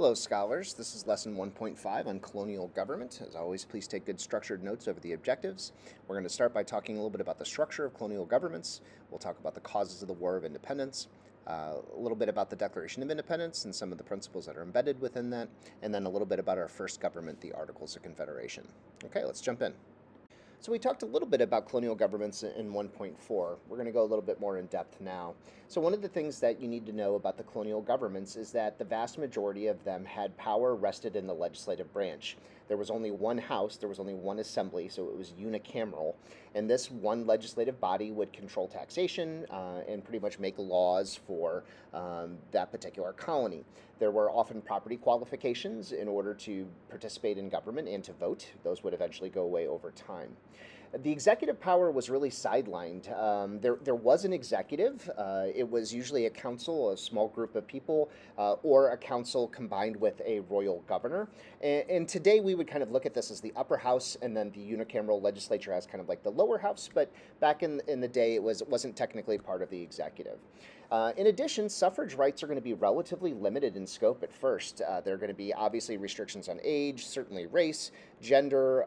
Hello, scholars. This is lesson 1.5 on colonial government. As always, please take good structured notes over the objectives. We're going to start by talking a little bit about the structure of colonial governments. We'll talk about the causes of the War of Independence, a little bit about the Declaration of Independence and some of the principles that are embedded within that, and then a little bit about our first government, the Articles of Confederation. Okay, let's jump in. So we talked a little bit about colonial governments in 1.4. We're going to go a little bit more in depth now. So one of the things that you need to know about the colonial governments is that the vast majority of them had power rested in the legislative branch. There was only one house, there was only one assembly, so it was unicameral. And this one legislative body would control taxation and pretty much make laws for that particular colony. There were often property qualifications in order to participate in government and to vote. Those would eventually go away over time. The executive power was really sidelined. There was an executive. It was usually a council, a small group of people, or a council combined with a royal governor. And today we would kind of look at this as the upper house, and then the unicameral legislature as kind of like the lower house. But back in the day, it wasn't technically part of the executive. In addition, suffrage rights are going to be relatively limited in scope at first. There are going to be obviously restrictions on age, certainly race, gender.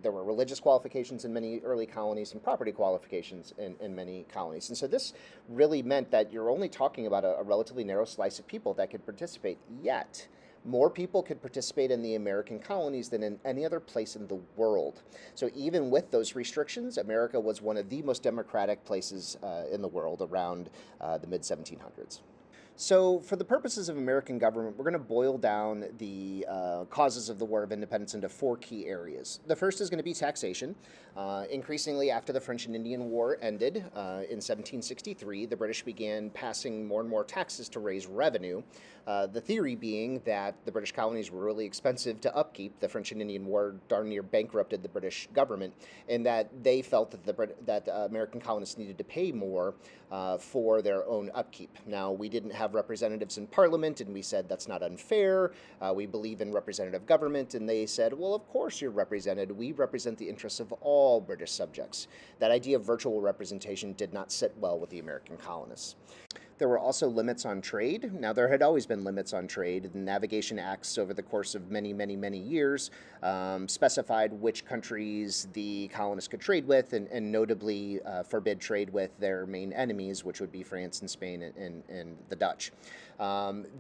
There were religious qualifications in many early colonies and property qualifications in many colonies. And so this really meant that you're only talking about a relatively narrow slice of people that could participate. Yet, more people could participate in the American colonies than in any other place in the world. So even with those restrictions, America was one of the most democratic places in the world around the mid-1700s. So for the purposes of American government, we're going to boil down the causes of the War of Independence into four key areas. The first is going to be taxation. Increasingly, after the French and Indian War ended in 1763, the British began passing more and more taxes to raise revenue. The theory being that the British colonies were really expensive to upkeep. The French and Indian War darn near bankrupted the British government, and that they felt that the American colonists needed to pay more for their own upkeep. Now, we didn't have representatives in Parliament, and we said that's not unfair. We believe in representative government, and they said, well, of course you're represented. We represent the interests of all British subjects. That idea of virtual representation did not sit well with the American colonists. There were also limits on trade. Now, there had always been limits on trade. The Navigation Acts over the course of many years specified which countries the colonists could trade with and notably forbid trade with their main enemies, which would be France and Spain and the Dutch.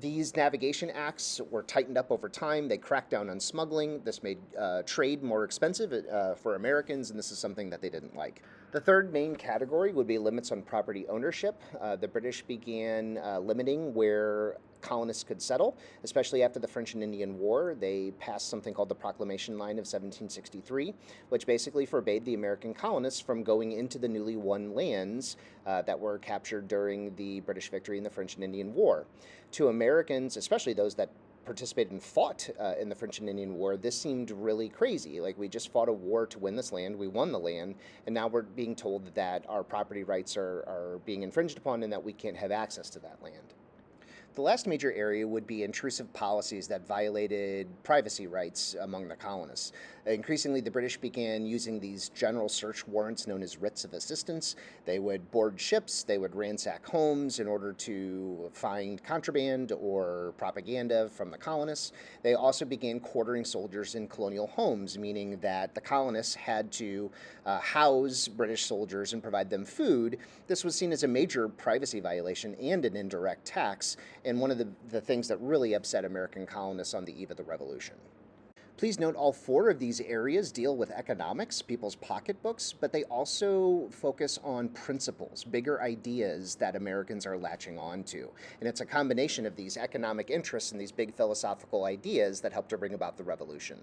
These Navigation Acts were tightened up over time. They cracked down on smuggling. This made trade more expensive for Americans, and this is something that they didn't like. The third main category would be limits on property ownership. The British began limiting where colonists could settle, especially after the French and Indian War. They passed something called the Proclamation Line of 1763, which basically forbade the American colonists from going into the newly won lands that were captured during the British victory in the French and Indian War. To Americans, especially those that participated and fought in the French and Indian War, this seemed really crazy. Like, we just fought a war to win this land, we won the land, and now we're being told that our property rights are being infringed upon and that we can't have access to that land. The last major area would be intrusive policies that violated privacy rights among the colonists. Increasingly, the British began using these general search warrants known as writs of assistance. They would board ships, they would ransack homes in order to find contraband or propaganda from the colonists. They also began quartering soldiers in colonial homes, meaning that the colonists had to house British soldiers and provide them food. This was seen as a major privacy violation and an indirect tax, and one of the things that really upset American colonists on the eve of the Revolution. Please note all four of these areas deal with economics, people's pocketbooks, but they also focus on principles, bigger ideas that Americans are latching on to. And it's a combination of these economic interests and these big philosophical ideas that helped to bring about the revolution.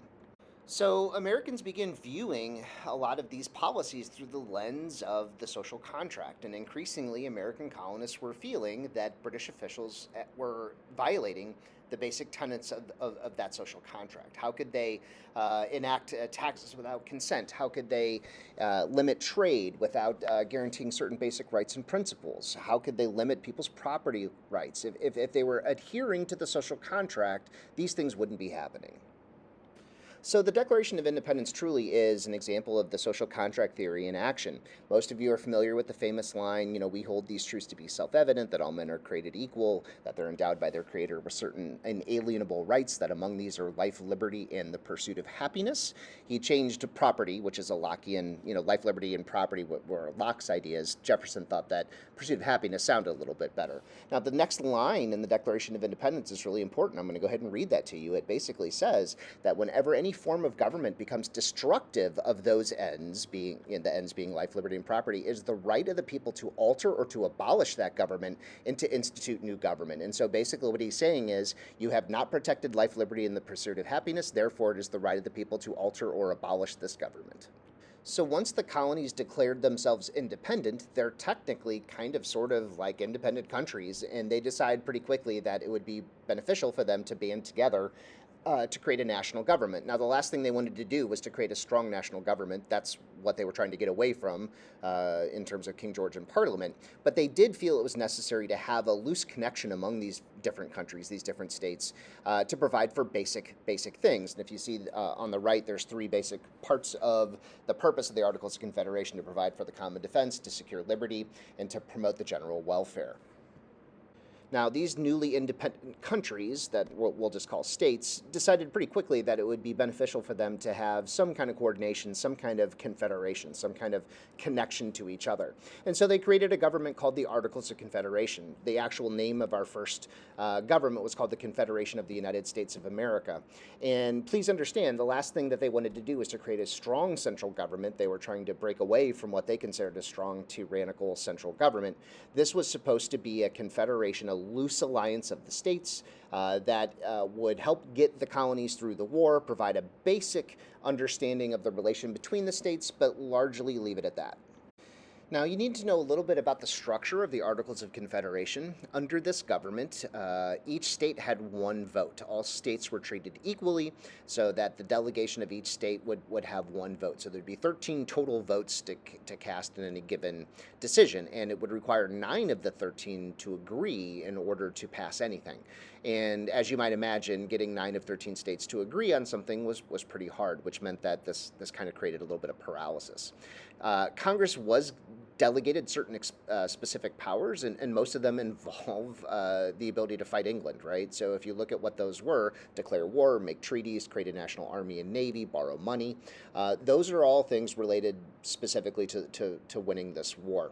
So Americans began viewing a lot of these policies through the lens of the social contract, and increasingly American colonists were feeling that British officials were violating the basic tenets of that social contract. How could they enact taxes without consent? How could they limit trade without guaranteeing certain basic rights and principles? How could they limit people's property rights? If they were adhering to the social contract, these things wouldn't be happening. So, the Declaration of Independence truly is an example of the social contract theory in action. Most of you are familiar with the famous line, we hold these truths to be self evident, that all men are created equal, that they're endowed by their Creator with certain inalienable rights, that among these are life, liberty, and the pursuit of happiness. He changed property, which is a Lockean, life, liberty, and property were Locke's ideas. Jefferson thought that pursuit of happiness sounded a little bit better. Now, the next line in the Declaration of Independence is really important. I'm going to go ahead and read that to you. It basically says that whenever any form of government becomes destructive of those ends, the ends being life, liberty, and property, is the right of the people to alter or to abolish that government and to institute new government. And so basically what he's saying is you have not protected life, liberty, and the pursuit of happiness, therefore it is the right of the people to alter or abolish this government. So once the colonies declared themselves independent, they're technically kind of sort of like independent countries, and they decide pretty quickly that it would be beneficial for them to band together to create a national government. Now, the last thing they wanted to do was to create a strong national government. That's what they were trying to get away from in terms of King George and Parliament. But they did feel it was necessary to have a loose connection among these different countries, these different states, to provide for basic things. And if you see on the right, there's three basic parts of the purpose of the Articles of Confederation: to provide for the common defense, to secure liberty, and to promote the general welfare. Now, these newly independent countries that we'll just call states decided pretty quickly that it would be beneficial for them to have some kind of coordination, some kind of confederation, some kind of connection to each other. And so they created a government called the Articles of Confederation. The actual name of our first government was called the Confederation of the United States of America. And please understand, the last thing that they wanted to do was to create a strong central government. They were trying to break away from what they considered a strong, tyrannical central government. This was supposed to be a confederation, a loose alliance of the states that would help get the colonies through the war, provide a basic understanding of the relation between the states, but largely leave it at that. Now, you need to know a little bit about the structure of the Articles of Confederation. Under this government, each state had one vote. All states were treated equally, so that the delegation of each state would have one vote. So there'd be 13 total votes to cast in any given decision, and it would require 9 of the 13 to agree in order to pass anything. And as you might imagine, getting 9 of 13 states to agree on something was pretty hard, which meant that this kind of created a little bit of paralysis. Congress was delegated certain specific powers, and most of them involve the ability to fight England, right? So if you look at what those were: declare war, make treaties, create a national army and navy, borrow money. Those are all things related specifically to winning this war.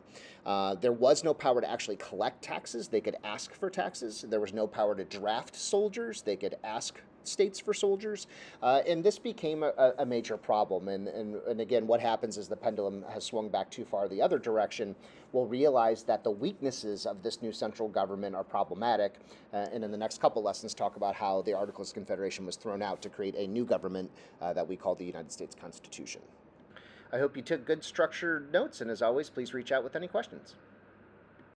There was no power to actually collect taxes. They could ask for taxes. There was no power to draft soldiers. They could ask states for soldiers, and this became a major problem. And again, what happens is the pendulum has swung back too far the other direction. We'll realize that the weaknesses of this new central government are problematic, and in the next couple lessons talk about how the Articles of Confederation was thrown out to create a new government that we call the United States Constitution. I hope you took good structured notes, and as always, please reach out with any questions.